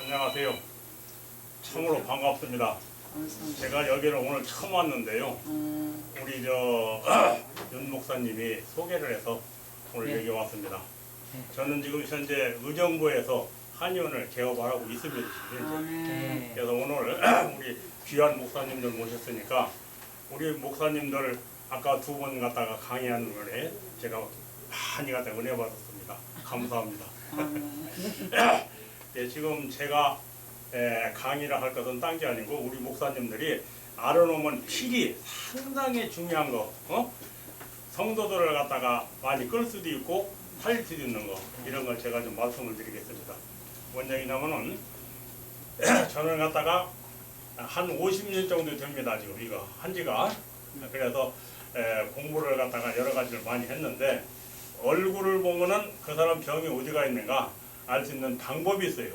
안녕하세요. 참으로 반갑습니다. 제가 여기를 오늘 처음 왔는데요. 우리 윤 목사님이 소개를 해서 오늘 여기 왔습니다. 저는 지금 현재 의정부에서 한의원을 개업하고 있습니다. 그래서 오늘 우리 귀한 목사님들 모셨으니까 우리 목사님들 아까 두 번 갔다가 강의하는 거에 제가 많이 갖다 은혜 받았습니다. 감사합니다. 네, 지금 제가 강의를 할 것은 딴 게 아니고 우리 목사님들이 알아놓으면 필이 상당히 중요한 거, 성도들을 갖다가 많이 끌 수도 있고 살릴 수도 있는 거, 이런 걸 제가 좀 말씀을 드리겠습니다. 원장이냐면은 저는 갖다가 한 50년 정도 됩니다. 지금 이거 한지가. 그래서 공부를 갖다가 여러 가지를 많이 했는데 얼굴을 보면은 그 사람 병이 어디가 있는가 알 수 있는 방법이 있어요.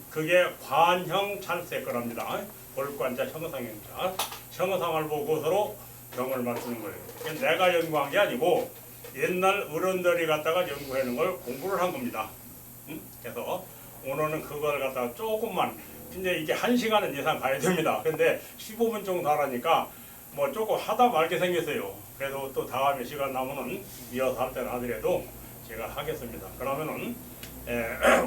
그게 관형 찰세 거랍니다. 볼관자 형상형자. 형상을 보고서로 병을 맞추는 거예요. 내가 연구한 게 아니고 옛날 어른들이 갖다가 연구하는 걸 공부를 한 겁니다. 그래서 오늘은 그걸 갖다가 조금만, 근데 이게 1시간은 이상 가야 됩니다. 근데 15분 정도 하라니까 뭐 조금 하다 말게 생겼어요. 그래도 또 다음에 시간 나면은 이어서 할 때는 하더라도 제가 하겠습니다. 그러면은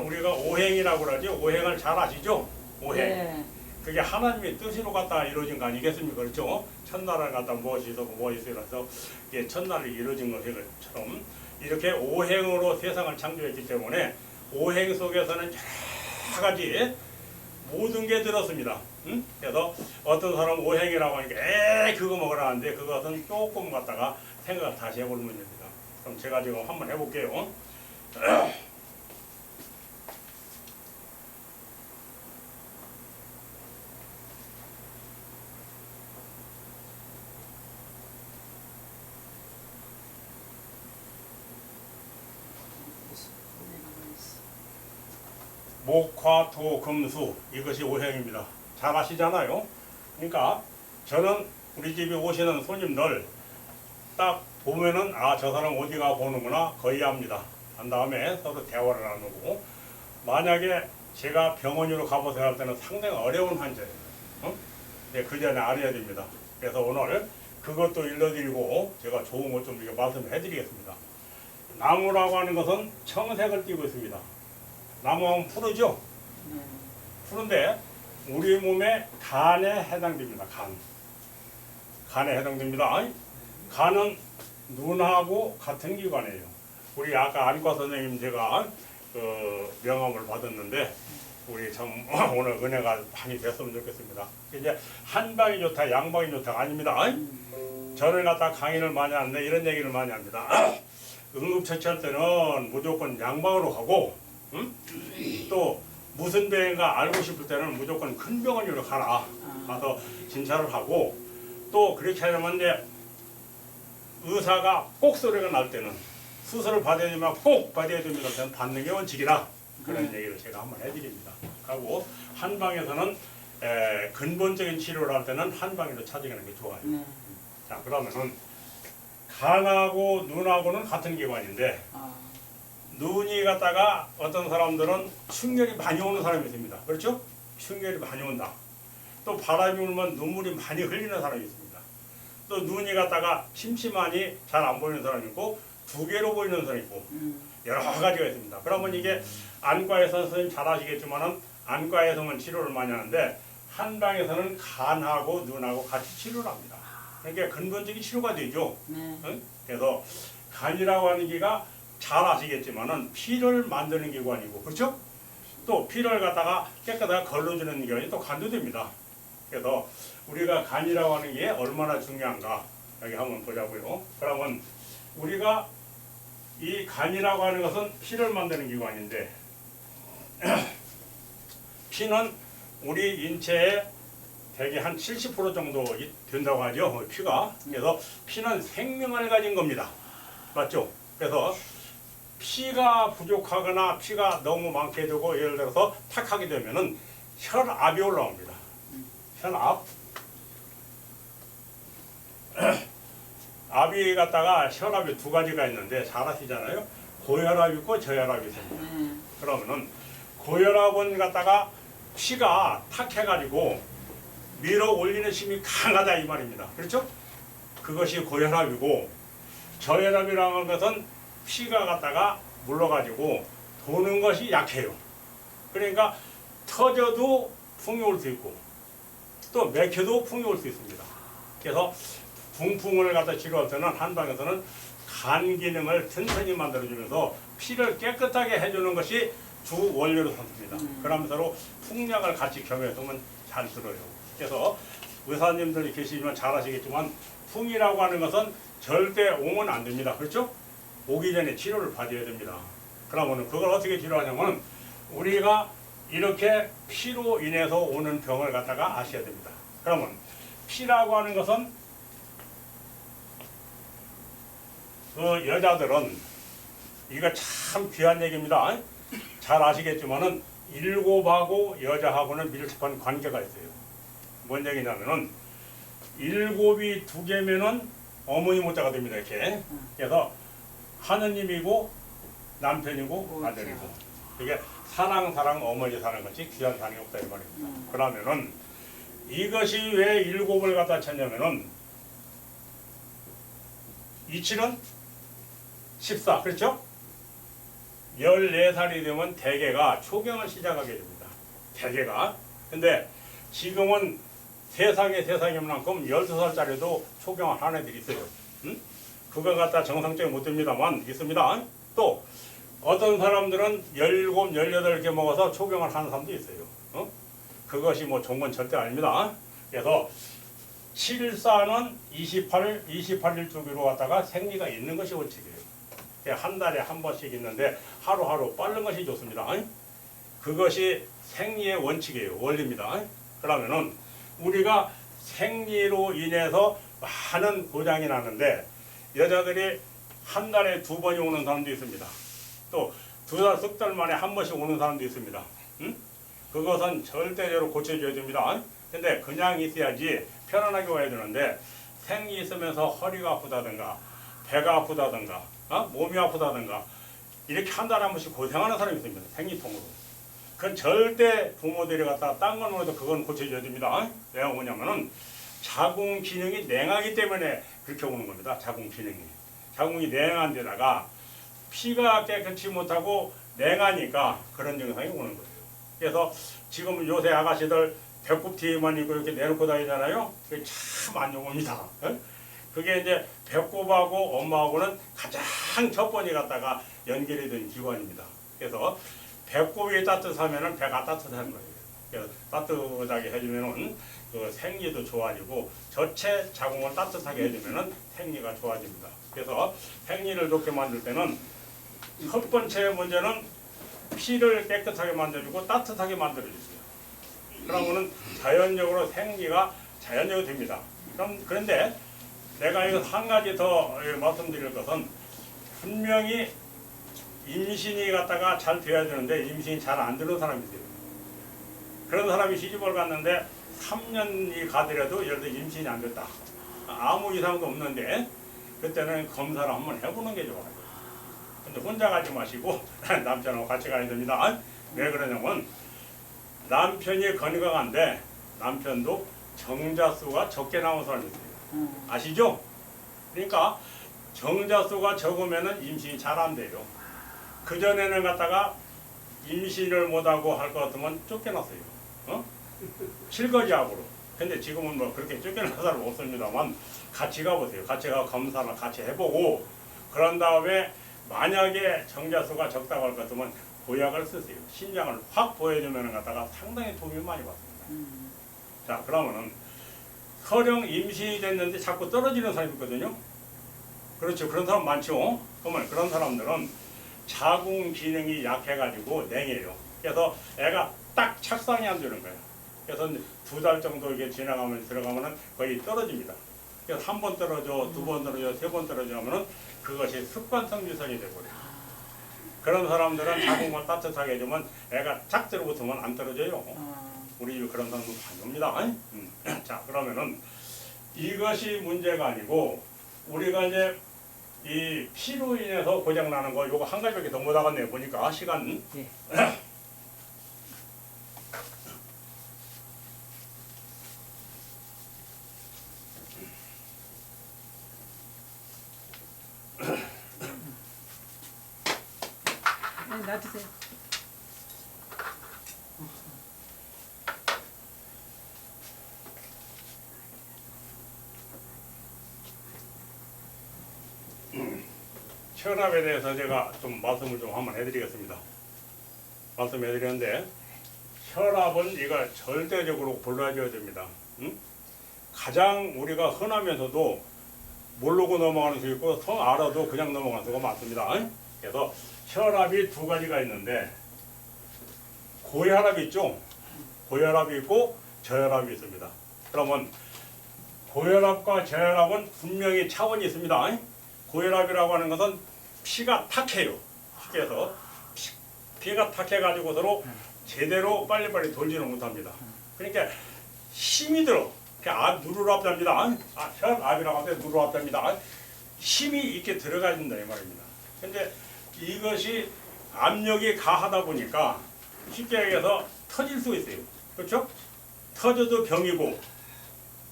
우리가 오행이라고 그러죠. 오행을 잘 아시죠? 오행. 네. 그게 하나님의 뜻으로 갖다 이루어진 거 아니겠습니까? 그렇죠? 첫날을 갖다 무엇이 있었고 무엇이 있어서 이게 첫날을 이루어진 것처럼 이렇게 오행으로 세상을 창조했기 때문에 오행 속에서는 여러 가지 모든 게 들었습니다. 그래서 어떤 사람은 오행이라고 하니까 그거 먹으라 하는데 그것은 조금 갖다가 생각을 다시 해보는 문제입니다. 그럼 제가 지금 한번 해볼게요. 목, 화, 토, 금, 수, 이것이 오행입니다. 잘 아시잖아요. 그러니까 저는 우리 집에 오시는 손님들 딱 보면은 저 사람 어디가 보는구나 거의 압니다. 한 다음에 서로 대화를 나누고, 만약에 제가 병원으로 가보세요 할 때는 상당히 어려운 환자예요. 네, 그 전에 알아야 됩니다. 그래서 오늘 그것도 일러드리고 제가 좋은 것 좀 말씀을 해드리겠습니다. 나무라고 하는 것은 청색을 띠고 있습니다. 나무하면 푸르죠? 푸른데 우리 몸의 간에 해당됩니다. 간에 해당됩니다. 간은 눈하고 같은 기관이에요. 우리 아까 안과 선생님 제가 명함을 받았는데 우리 참 오늘 은혜가 많이 됐으면 좋겠습니다. 이제 한방이 좋다 양방이 좋다 아닙니다. 저를 갖다 강의를 많이 하는데 이런 얘기를 많이 합니다. 응급처치할 때는 무조건 양방으로 가고, 또 무슨 병인가 알고 싶을 때는 무조건 큰 병원으로 가서 진찰을 하고, 또 그렇게 하려면 이제 의사가 꼭 소리가 날 때는 수술을 받아야 되면 꼭 받아야 됩니다. 저는 받는 게 원칙이라 그런 얘기를 제가 한번 해드립니다. 하고 한방에서는 근본적인 치료를 할 때는 한방으로 찾아가는 게 좋아요. 자, 그러면은 간하고 눈하고는 같은 기관인데 눈이 갔다가 어떤 사람들은 충혈이 많이 오는 사람이 있습니다. 그렇죠? 충혈이 많이 온다. 또 바람이 불면 눈물이 많이 흘리는 사람이 있습니다. 또 눈이 갔다가 침침하니 잘 안 보이는 사람이 있고 두 개로 보이는 사람이 있고 여러 가지가 있습니다. 그러면 이게 안과에서는 선생님 잘 아시겠지만은 안과에서만 치료를 많이 하는데 한방에서는 간하고 눈하고 같이 치료를 합니다. 그러니까 근본적인 치료가 되죠. 그래서 간이라고 하는 게가 잘 아시겠지만은 피를 만드는 기관이고, 그렇죠? 또 피를 갖다가 깨끗하게 걸러주는 기관이 또 간도 됩니다. 그래서 우리가 간이라고 하는 게 얼마나 중요한가 여기 한번 보자고요. 그러면 우리가 이 간이라고 하는 것은 피를 만드는 기관인데 피는 우리 인체에 대개 한 70% 정도 된다고 하죠. 피가. 그래서 피는 생명을 가진 겁니다. 맞죠? 그래서 피가 부족하거나 피가 너무 많게 되고 예를 들어서 탁하게 되면은 혈압이 올라옵니다. 혈압. 압이 갖다가 혈압이 두 가지가 있는데 잘 아시잖아요. 고혈압이 있고 저혈압이 있습니다. 그러면은 고혈압은 갖다가 피가 탁해가지고 밀어 올리는 힘이 강하다 이 말입니다. 그렇죠? 그것이 고혈압이고 저혈압이라는 것은 피가 갖다가 물러가지고 도는 것이 약해요. 그러니까 터져도 풍이 올 수 있고 또 맥혀도 풍이 올 수 있습니다. 그래서 중풍을 갖다 치료할 때는 한방에서는 간 기능을 튼튼히 만들어주면서 피를 깨끗하게 해주는 것이 주 원료로 삼습니다. 그러면서 풍약을 같이 겸해두면 잘 들어요. 그래서 의사님들이 계시지만 잘 아시겠지만 풍이라고 하는 것은 절대 오면 안 됩니다. 그렇죠? 오기 전에 치료를 받아야 됩니다. 그러면 그걸 어떻게 치료하냐면 우리가 이렇게 피로 인해서 오는 병을 갖다가 아셔야 됩니다. 그러면 피라고 하는 것은 그 여자들은 이거 참 귀한 얘기입니다. 잘 아시겠지만은 일곱하고 여자하고는 밀접한 관계가 있어요. 뭔 얘기냐면은 일곱이 두 개면은 어머니 모자가 됩니다. 이렇게. 그래서 하느님이고 남편이고 아들이고 이게 사랑 어머니 사랑 같이 귀한 사랑이 없다 이 말입니다. 그러면은 이것이 왜 일곱을 갖다 쳤냐면은 이칠은 14 그렇죠? 14살이 되면 대개가 초경을 시작하게 됩니다. 대개가. 근데 지금은 세상인 만큼 12살짜리도 초경을 하는 애들이 있어요. 그거 갖다 정상적이 못 됩니다만 있습니다. 또 어떤 사람들은 17, 18 이렇게 먹어서 초경을 하는 사람도 있어요. 그것이 뭐 좋은 건 절대 아닙니다. 그래서 74는 28일 주기로 갖다가 생리가 있는 것이 원칙이에요. 한 달에 한 번씩 있는데 하루하루 빠른 것이 좋습니다. 그것이 생리의 원칙이에요. 원리입니다. 그러면은 우리가 생리로 인해서 많은 고장이 나는데 여자들이 한 달에 두 번이 오는 사람도 있습니다. 또 두 달, 석 달 만에 한 번씩 오는 사람도 있습니다. 그것은 절대적으로 고쳐줘야 됩니다. 근데 그냥 있어야지 편안하게 와야 되는데 생리 있으면서 허리가 아프다든가 배가 아프다든가 몸이 아프다든가 이렇게 한 달에 한 번씩 고생하는 사람이 있습니다. 생리통으로. 그건 절대 부모들이 갖다가 딴 건 오해도 그건 고쳐줘야 됩니다. 왜 오냐면은 자궁 기능이 냉하기 때문에 그렇게 오는 겁니다. 자궁 기능이. 자궁이 냉한 데다가 피가 깨끗이 못하고 냉하니까 그런 증상이 오는 거예요. 그래서 지금 요새 아가씨들 배꼽티만 입고 이렇게 내놓고 다니잖아요. 그게 참 안 좋습니다. 그게 이제 배꼽하고 엄마하고는 가장 첫 번에 갖다가 연결이 된 기관입니다. 그래서 배꼽이 따뜻하면은 배가 따뜻한 거예요. 그래서 따뜻하게 해주면은 그 생리도 좋아지고 전체 자궁을 따뜻하게 해주면은 생리가 좋아집니다. 그래서 생리를 좋게 만들 때는 첫 번째 문제는 피를 깨끗하게 만들어주고 따뜻하게 만들어주세요. 그러면은 자연적으로 생리가 자연적으로 됩니다. 그런데 내가 이거 한 가지 더 말씀드릴 것은 분명히 임신이 갖다가 잘 돼야 되는데 임신이 잘 안 되는 사람이 있어요. 그런 사람이 시집을 갔는데 3년이 가더라도 예를 들어 임신이 안 됐다. 아무 이상도 없는데 그때는 검사를 한번 해보는 게 좋아요. 근데 혼자 가지 마시고 남편하고 같이 가야 됩니다. 왜 그러냐면 남편이 건강한데 남편도 정자수가 적게 나온 사람이 있어요. 아시죠? 그러니까 정자수가 적으면은 임신이 잘 안 돼요. 그전에는 갖다가 임신을 못하고 할 것 같으면 쫓겨났어요. 실거지압으로. 근데 지금은 뭐 그렇게 쫓겨난 사람 없습니다만 같이 가보세요. 같이 가서 검사를 같이 해보고 그런 다음에 만약에 정자수가 적다고 할 것 같으면 보약을 쓰세요. 신장을 확 보여주면 갖다가 상당히 도움이 많이 받습니다. 자, 그러면은 서령 임신이 됐는데 자꾸 떨어지는 사람이 있거든요. 그렇죠. 그런 사람 많죠. 그러면 그런 사람들은 자궁 기능이 약해가지고 냉해요. 그래서 애가 딱 착상이 안 되는 거예요. 그래서 2달 정도 이게 지나가면 들어가면은 거의 떨어집니다. 그래서 한 번 떨어져, 두 번 떨어져, 세 번 떨어져 하면은 그것이 습관성 유선이 되버려요. 그런 사람들은 자궁을 따뜻하게 해주면 애가 짝 들어붙으면 안 떨어져요. 우리 집에 그런 사람도 많이 옵니다. 자, 그러면은 이것이 문제가 아니고 우리가 이제 이 피로 인해서 고장 나는 거 요거 한 가지밖에 더 못 하겠네요. 보니까 시간. 여기 놔두세요. 혈압에 대해서 제가 좀 말씀을 좀 한번 해드리겠습니다. 말씀해드리는데 혈압은 이거 절대적으로 골라줘야 됩니다. 응? 가장 우리가 흔하면서도 모르고 넘어가는 수 있고 성 알아도 그냥 넘어가는 수가 많습니다. 응? 그래서 혈압이 두 가지가 있는데 고혈압이 있죠. 고혈압이 있고 저혈압이 있습니다. 그러면 고혈압과 저혈압은 분명히 차원이 있습니다. 응? 고혈압이라고 하는 것은 피가 탁해요. 쉽게 해서 피가 탁해가지고 서로 제대로 빨리빨리 돌지는 못합니다. 그러니까 힘이 들어. 누르랍답니다. 혈압이라고 하는데 누르랍답니다. 힘이 이렇게 들어가진다 이 말입니다. 근데 이것이 압력이 가하다 보니까 쉽게 얘기해서 터질 수 있어요. 그렇죠? 터져도 병이고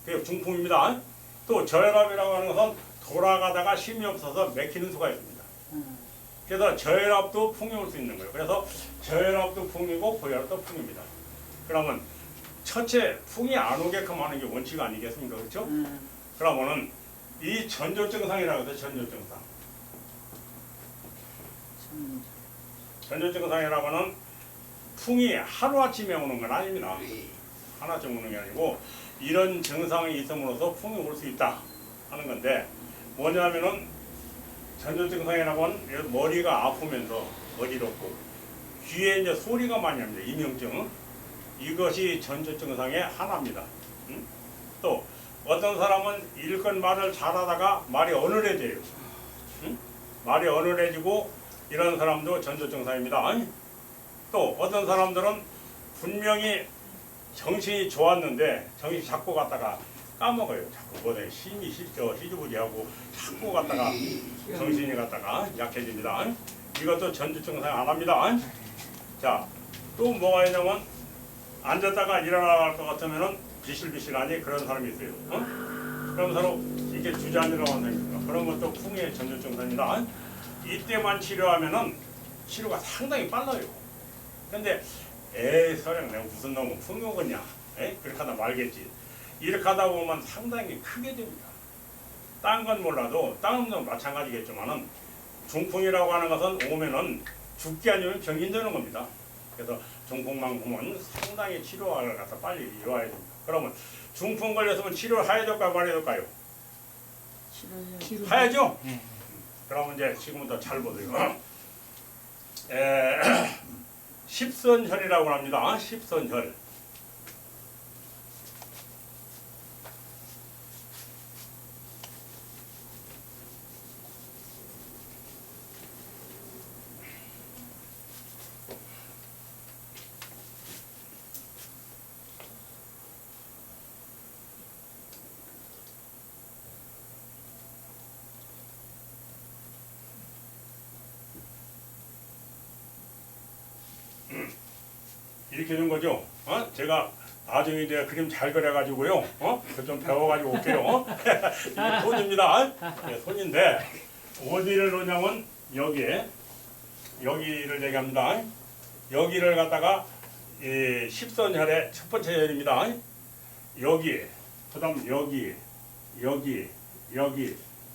그게 중풍입니다. 또 저혈압이라고 하는 것은 돌아가다가 힘이 없어서 맥히는 수가 있습니다. 그래서 저혈압도 풍이 올 수 있는 거예요. 그래서 저혈압도 풍이고 고혈압도 풍입니다. 그러면 첫째 풍이 안 오게끔 하는 게 원칙 아니겠습니까? 그렇죠? 그러면은 이 전조증상이라고 해서 전조증상. 전조증상이라고 하는 풍이 하루아침에 오는 건 아닙니다. 하루아침에 오는 게 아니고 이런 증상이 있음으로써 풍이 올 수 있다 하는 건데 뭐냐면은 전조증상이라고 하는 머리가 아프면서 어지럽고 귀에 이제 소리가 많이 납니다. 이명증. 이것이 전조증상의 하나입니다. 또 어떤 사람은 일건 말을 잘하다가 말이 어눌해져요. 말이 어눌해지고 이런 사람도 전조증상입니다. 또 어떤 사람들은 분명히 정신이 좋았는데 정신이 자꾸 갔다가 까먹어요. 자꾸 뭐래 힘이 희주부지하고 자꾸 갔다가 정신이 갔다가 약해집니다. 이것도 전조증상 안 합니다. 자, 또 뭐가 있냐면 앉았다가 일어날 것 같으면은 비실비실하니 그런 사람이 있어요. 그런 서로 이게 주저앉으라고 하는 사람입니다. 그런 것도 풍의 전조증상입니다. 이때만 치료하면은 치료가 상당히 빨라요. 근데 에이 서령 내가 무슨 놈은 풍이 오겠냐? 그렇게 하다 말겠지. 이렇게 하다 보면 상당히 크게 됩니다. 딴 건 몰라도 다른 건 마찬가지겠지만은 중풍이라고 하는 것은 오면은 죽기 아니면 병이 되는 겁니다. 그래서 중풍만 보면 상당히 치료를 갖다 빨리 이루어야 됩니다. 그러면 중풍 걸렸으면 치료를 해야 될까요? 말해야 될까요? 해야죠? 그러면 이제 지금부터 잘 보세요. 십선혈이라고 합니다. 십선혈. 이렇게 된 거죠. 제가 나중에 이제 그림 잘 그려가지고요. 좀 배워가지고 올게요. 이게 손입니다. 네, 손인데 어디를 놓냐면 여기를 얘기합니다. 여기를 갖다가 이 십선혈의 첫 번째 혈입니다. 여기, 그다음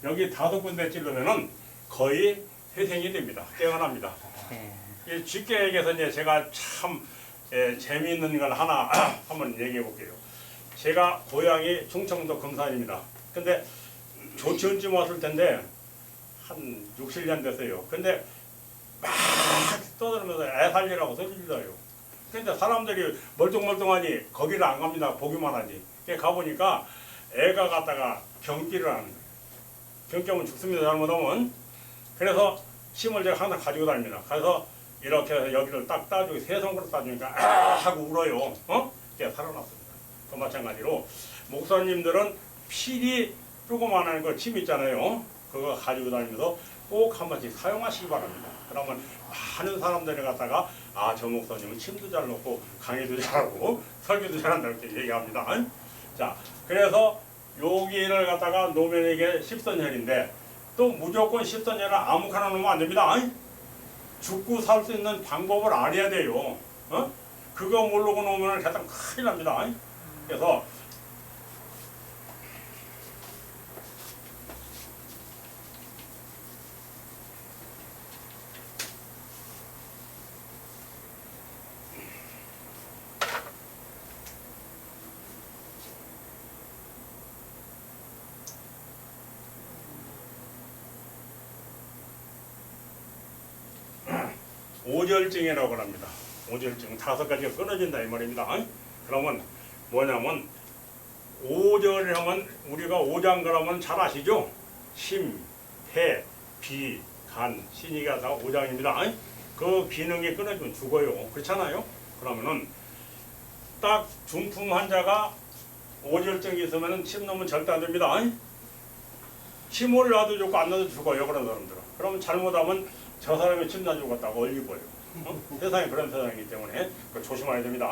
여기 다섯 군데 찔르면은 거의 회생이 됩니다. 깨어납니다. 쉽게 얘기해서 이제 제가 참 재미있는 걸 하나 한번 얘기해 볼게요. 제가 고향이 충청도 금산입니다. 근데 조치원쯤 왔을 텐데 한 6, 7년 됐어요. 근데 막 떠들면서 애 살리라고 소리질러요. 근데 사람들이 멀뚱멀뚱하니 거기를 안 갑니다. 보기만 하지. 가보니까 애가 갔다가 병기를 하는 거예요. 병기 하면 죽습니다. 잘못하면. 그래서 침을 제가 항상 가지고 다닙니다. 그래서 이렇게 해서 여기를 딱 따주고 세 손으로 따주니까 하고 울어요. 그게 살아났습니다. 그 마찬가지로 목사님들은 필이 조그만한 거 침 있잖아요. 그거 가지고 다니면서 꼭 한 번씩 사용하시기 바랍니다. 그러면 많은 사람들이 갖다가 저 목사님은 침도 잘 넣고 강의도 잘하고 설교도 잘한다 이렇게 얘기합니다. 자, 그래서 여기를 갖다가 놓으면 이게 십선혈인데 또 무조건 십선혈을 아무거나 놓으면 안 됩니다. 죽고 살 수 있는 방법을 알아야 돼요. 어? 그거 모르고 놓으면 가장 큰일 납니다. 그래서 오절증이라고 합니다. 오절증 5가지가 끊어진다 이 말입니다. 그러면 뭐냐면 오절하면 우리가 오장그러면 잘 아시죠? 심, 폐, 비, 간, 신이가 다 오장입니다. 그 기능이 끊어지면 죽어요. 그렇잖아요? 그러면은 딱 중풍 환자가 오절증이 있으면 침 넣으면 절대 안 됩니다. 침을 놔도 좋고 안 놔도 죽어요. 그런 사람들은. 그러면 잘못하면 저 사람이 침 놔 죽었다고 얼리고요. 세상에 그런 세상이기 때문에 조심해야 됩니다.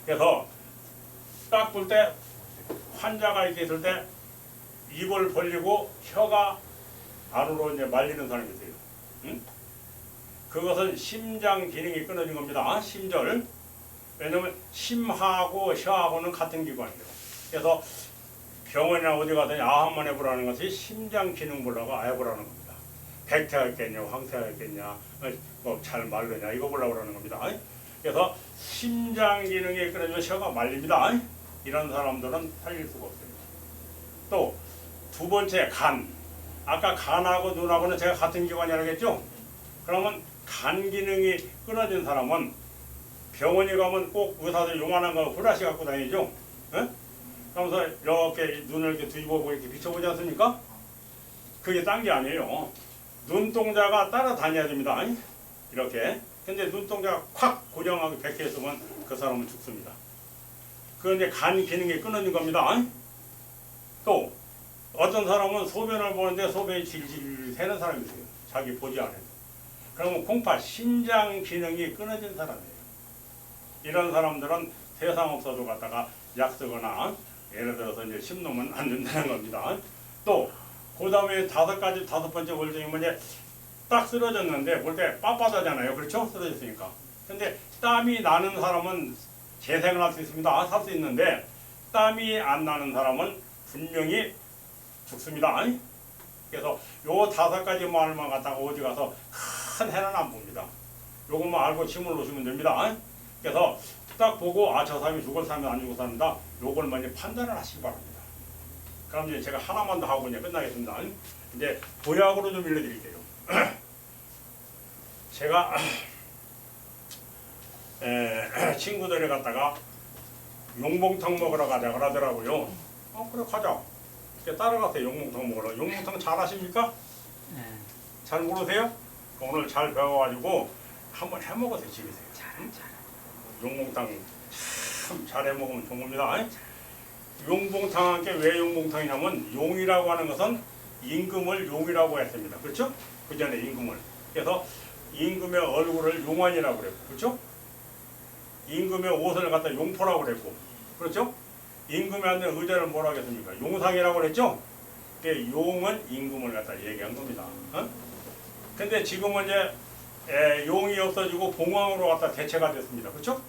그래서 딱 볼 때 환자가 이렇게 있을 때 입을 벌리고 혀가 안으로 이제 말리는 사람이 있어요. 그것은 심장 기능이 끊어진 겁니다. 심절. 왜냐면 심하고 혀하고는 같은 기관이에요. 그래서 병원이나 어디 가더니 아 한번 해보라는 것이 심장 기능 보려고 해보라는 겁니다. 백태가 있겠냐, 황태가 있겠냐, 뭐 잘 말르냐 이거 보려고 그러는 겁니다. 그래서 심장 기능이 끊어지면 혀가 말립니다. 이런 사람들은 살릴 수가 없습니다. 또 두 번째 간. 아까 간하고 눈하고는 제가 같은 기관이라고 했죠? 그러면 간 기능이 끊어진 사람은 병원에 가면 꼭 의사들 요만한 거 후라시 갖고 다니죠? 에? 그러면서 이렇게 눈을 이렇게 뒤집어보고 이렇게 비춰보지 않습니까? 그게 딴 게 아니에요. 눈동자가 따라다녀야 됩니다. 이렇게. 근데 눈동자가 콱 고정하게 백해 있으면 그 사람은 죽습니다. 그런데 간 기능이 끊어진 겁니다. 또 어떤 사람은 소변을 보는데 소변이 질질 새는 사람이 있어요. 자기 보지 않아도. 그러면 공파 심장 기능이 끊어진 사람이에요. 이런 사람들은 세상 없어도 갖다가 약 쓰거나 예를 들어서 이제 침 놓으면 안 된다는 겁니다. 또 그 다음에 다섯 번째 월증이 뭐냐, 딱 쓰러졌는데 볼 때 빳빳하잖아요. 그렇죠? 쓰러졌으니까. 근데 땀이 나는 사람은 재생을 할 수 있습니다. 살 수 있는데 땀이 안 나는 사람은 분명히 죽습니다. 그래서 요 5가지 말만 갖다가 어디 가서 큰 해는 안 봅니다. 요것만 알고 침을 놓으시면 됩니다. 그래서 딱 보고 아 저 사람이 죽을 사람이 안 죽을 사람이다. 요걸 먼저 판단을 하시기 바랍니다. 그럼 이제 제가 하나만 더 하고 이제 끝나겠습니다. 이제 보약으로 좀 일러드릴게요. 제가 친구들이 갔다가 용봉탕 먹으러 가자 그러더라고요. 그래 가자. 따라가세요. 용봉탕 먹으러. 용봉탕 잘 아십니까? 네. 잘 모르세요? 오늘 잘 배워가지고 한번 해먹으세요. 집에서. 용봉탕 참 잘 해먹으면 좋은 겁니다. 용봉탕한 게 왜 용봉탕이냐면 용이라고 하는 것은 임금을 용이라고 했습니다. 그렇죠? 그 전에 임금을. 그래서 임금의 얼굴을 용환이라고 그랬고, 그렇죠? 임금의 옷을 갖다 용포라고 그랬고, 그렇죠? 임금이 앉는 의자를 뭐라고 했습니까? 용상이라고 그랬죠? 용은 임금을 갖다 얘기한 겁니다. 근데 지금은 이제 용이 없어지고 봉황으로 갖다 대체가 됐습니다. 그렇죠?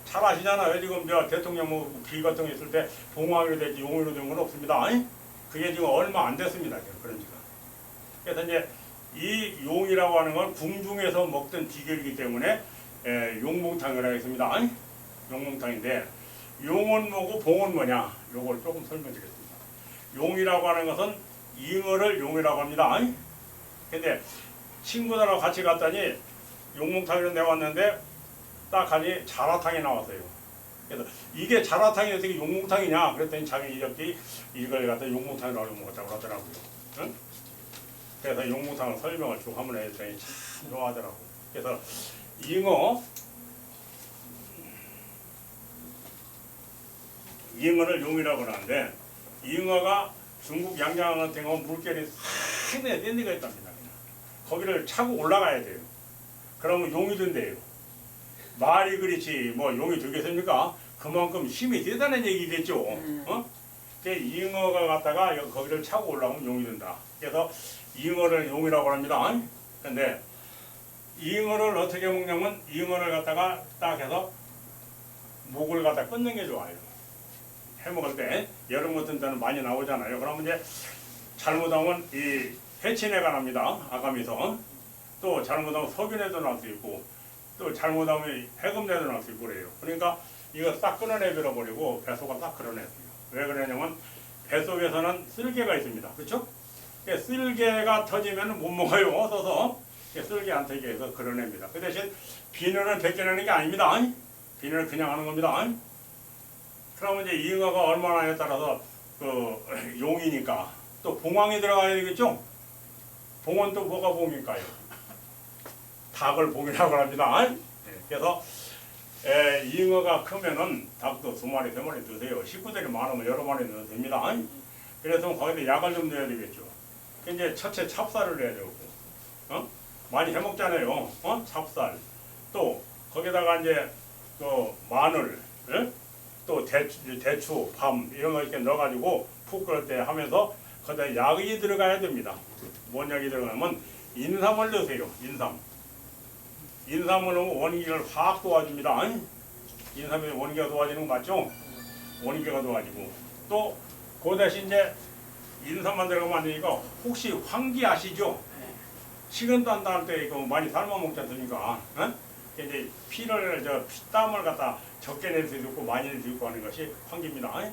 잘 아시잖아요. 지금 대통령 기 같은 거 있을 때 봉황으로 되지 용으로 된 건 없습니다. 그게 지금 얼마 안 됐습니다. 그런 지가. 그래서 이제 이 용이라고 하는 건 궁중에서 먹던 비결이기 때문에 용봉탕이라고 했습니다. 용봉탕인데 용은 뭐고 봉은 뭐냐? 요걸 조금 설명드리겠습니다. 용이라고 하는 것은 잉어를 용이라고 합니다. 근데 친구들하고 같이 갔더니 용봉탕으로 내왔는데 딱 가니 자라탕이 나왔어요. 그래서 이게 자라탕이 어떻게 용봉탕이냐? 그랬더니 자기 이렇게 이걸 갖다 용봉탕이라고 먹었다고 하더라고요. 응? 그래서 용봉탕을 설명을 쭉 한번 했더니 참 좋아하더라고. 그래서 잉어를 용이라고 하는데 잉어가 중국 양양 같은 거 물결이 상당히 센 데가 있답니다. 거기를 차고 올라가야 돼요. 그러면 용이 된대요. 말이 그렇지 뭐 용이 되겠습니까? 그만큼 힘이 대단한 얘기겠죠. 잉어가 갔다가 거기를 차고 올라오면 용이 된다. 그래서 잉어를 용이라고 합니다. 근데 잉어를 어떻게 먹냐면 잉어를 갖다가 딱 해서 목을 갖다 끊는 게 좋아요. 해먹을 때 여름 같은 때는 많이 나오잖아요. 그러면 이제 잘못하면 이 해친애가 납니다. 아가미서. 또 잘못하면 석윤에도 날 수 있고 또 잘못하면 해금내도 날 수 있고 그래요. 그러니까 이거 싹 끊어내버려 버리고 뱃속을 딱 걸어내세요. 왜 그러냐면 뱃속에서는 쓸개가 있습니다. 그렇죠? 쓸개가 터지면 못 먹어요. 써서 쓸개 안 터지게 해서 걸어냅니다. 그 대신 비늘을 벗겨내는 게 아닙니다. 비늘을 그냥 하는 겁니다. 그러면 이제 잉어가 얼마나에 따라서 그 용이니까 또 봉황이 들어가야 되겠죠? 봉은 또 뭐가 봉일까요? 닭을 봉이라고 합니다. 그래서 잉어가 크면은 닭도 2마리, 3마리 드세요. 식구들이 많으면 여러 마리 넣어도 됩니다. 그래서 거기다 약을 좀 넣어야 되겠죠. 이제 첫째 찹쌀을 넣어야 되고, 많이 해먹잖아요. 찹쌀. 또 거기다가 이제 그 마늘, 또 대추, 밤 이런 거 이렇게 넣어가지고 푹 끓을 때 하면서 거기다 약이 들어가야 됩니다. 뭔 약이 들어가면 인삼을 넣으세요. 인삼을 넣으면 원기를 확 도와줍니다. 인삼이 원기가 도와지는 거 맞죠? 원기가 도와지고 또 그 대신 이제 인삼만 들어가면 안 되니까 혹시 황기 아시죠? 식은도 안 나올 때 이거 많이 삶아 먹지 않습니까? 이제 피땀을 갖다 적게 낼 수 있고 많이 낼 수 있고 하는 것이 황기입니다.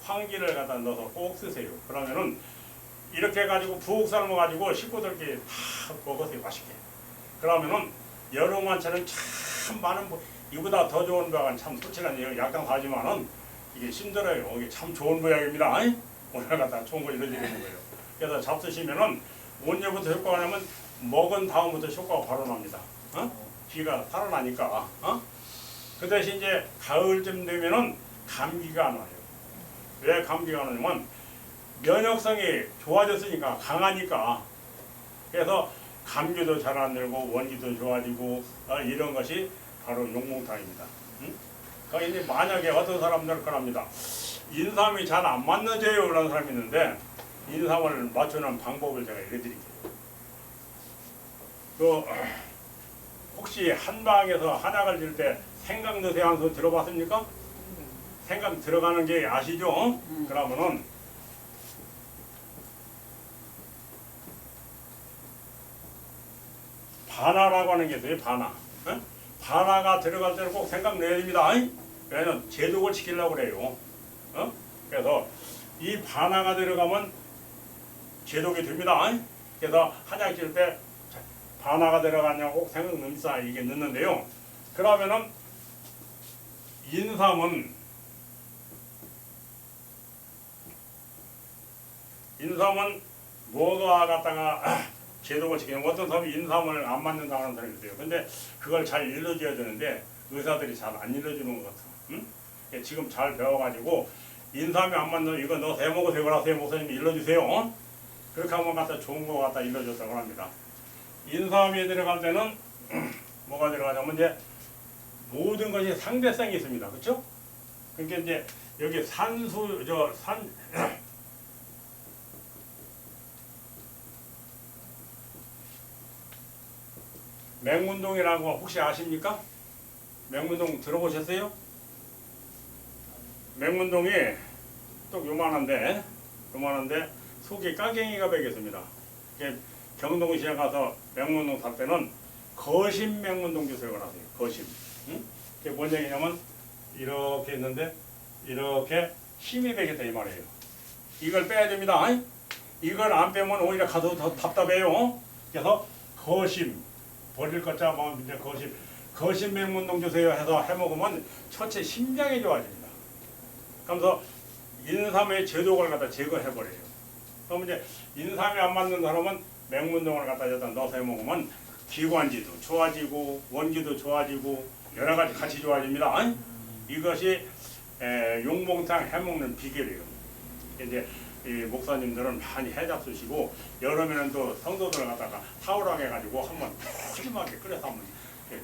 황기를 갖다 넣어서 꼭 쓰세요. 그러면은 이렇게 해가지고 푹 삶아가지고 식구들끼리 다 먹으세요. 맛있게. 그러면은 여름 한차는 참 많은 이보다 더 좋은 보약은 참 솔직한 약장 사지만은 이게 힘들어요. 이게 참 좋은 보약입니다. 오늘 갖다 좋은 거 이루어지는 거예요. 그래서 잡수시면은 언제부터 효과가 나면 먹은 다음부터 효과가 바로 납니다. 기가 살아나니까. 그 대신 이제 가을쯤 되면은 감기가 안 와요. 왜 감기가 안 오냐면 면역성이 좋아졌으니까 강하니까. 그래서 감기도 잘 안 들고 원기도 좋아지고 이런 것이 바로 용몽탕입니다. 그러니까 이제 만약에 어떤 사람들은 그럽니다. 인삼이 잘 안 맞는데요 그런 사람이 있는데 인삼을 맞추는 방법을 제가 알려드릴게요. 혹시 한방에서 한약을 질 때 생강 넣으세요 하는 소리 들어봤습니까? 생강 들어가는 게 아시죠? 그러면은 바나라고 하는 게 있어요. 바나가 들어갈 때는 꼭 생강 넣어야 됩니다. 왜냐면 제독을 시키려고 그래요. 그래서 이 바나가 들어가면 제독이 됩니다. 그래서 한약 질 때 바나가 들어가냐고 꼭 생강 넣습니다. 이게 넣는데요. 그러면은 인삼은 뭐가 갖다가 제독을 시키는 어떤 사람이 인삼을 안 맞는다는 사람이 있어요. 근데 그걸 잘 일러줘야 되는데 의사들이 잘 안 일러주는 것 같아요. 지금 잘 배워가지고 인삼이 안 맞는 이거 넣어서 해먹으세요. 그러세요. 목사님이 일러주세요. 그렇게 하면 갖다 좋은 거 갖다 일러줬다고 합니다. 인삼이 들어갈 때는 뭐가 들어가냐면 이제 모든 것이 상대성이 있습니다. 그렇죠? 그러니까 이제 여기 맹문동이라고 혹시 아십니까? 맹문동 들어보셨어요? 맹문동이 또 요만한데 속에 까갱이가 배겠습니다. 경동시장 가서 맹문동 살 때는 거심 맹문동 주스를 하세요. 거심. 그게 뭔 얘기냐면 이렇게 있는데 이렇게 힘이 배겠다 이 말이에요. 이걸 빼야 됩니다. 이걸 안 빼면 오히려 가서 더 답답해요. 그래서 거심 버릴 것 잡으면 이제 거심 맹문동 주세요 해서 해먹으면 첫째 심장이 좋아집니다. 그러면서 인삼의 제독을 갖다 제거해버려요. 그럼 이제 인삼이 안 맞는 사람은 맹문동을 갖다 여기다 넣어서 해먹으면 기관지도 좋아지고 원기도 좋아지고 여러 가지 같이 좋아집니다. 이것이 용몽탕 해먹는 비결이에요. 이제 이 목사님들은 많이 해잡수시고 여름에는 또 성도들을 갖다가 타오랑 해가지고 한번 푸짐하게 끓여서 한번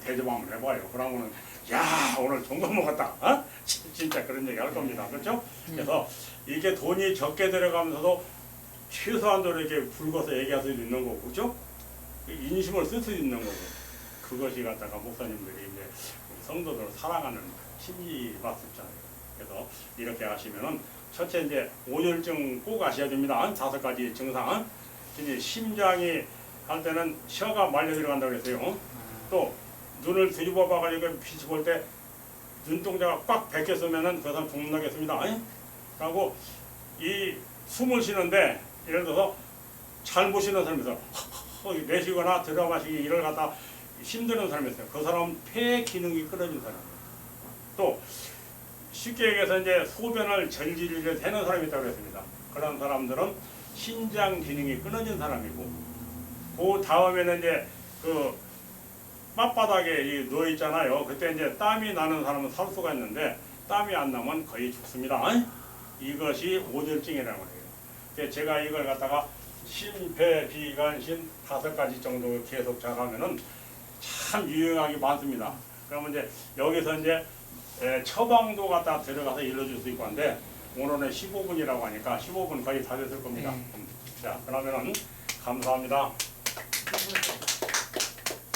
대접 한번 해봐요. 그러면은 야 오늘 좋은 거 먹었다. 진짜 그런 얘기 할 겁니다. 그렇죠? 그래서 이게 돈이 적게 들어가면서도 최소한도로 이렇게 굵어서 얘기할 수도 있는 거고, 그렇죠? 인심을 쓸 수 있는 거고 그것이 갖다가 목사님들이 이제 성도들을 사랑하는 심리 맞습잖아요. 그래서 이렇게 하시면은 첫째 이제 온열증 꼭 아셔야 됩니다. 5가지 증상. 이제 심장이 할 때는 혀가 말려 들어간다고 그랬어요. 또 눈을 뒤집어 봐가지고 빛이 볼 때 눈동자가 꽉 베꼈으면은 그 사람 죽는다겠습니다. 그리고 이 숨을 쉬는데 예를 들어서 잘 못 쉬는 사람이 있어요. 내쉬거나 들어 마시기 이를 갖다 힘드는 사람이 있어요. 그 사람은 폐 기능이 끊어진 사람이에요. 또 쉽게 얘기해서 이제 소변을 절질질 새는 사람이 있다고 그랬습니다. 그런 사람들은 신장 기능이 끊어진 사람이고, 그 다음에는 이제 그 맞바닥에 누워 있잖아요. 그때 이제 땀이 나는 사람은 살 수가 있는데 땀이 안 나면 거의 죽습니다. 이것이 오절증이라고 해요. 근데 제가 이걸 갖다가 심폐비관신 5가지 정도 계속 잘하면은 참 유용하게 많습니다. 그러면 이제 여기서 이제 처방도 갖다 들어가서 일러줄 수 있고 한데 오늘은 15분이라고 하니까 15분 거의 다 됐을 겁니다. 자, 그러면은 감사합니다.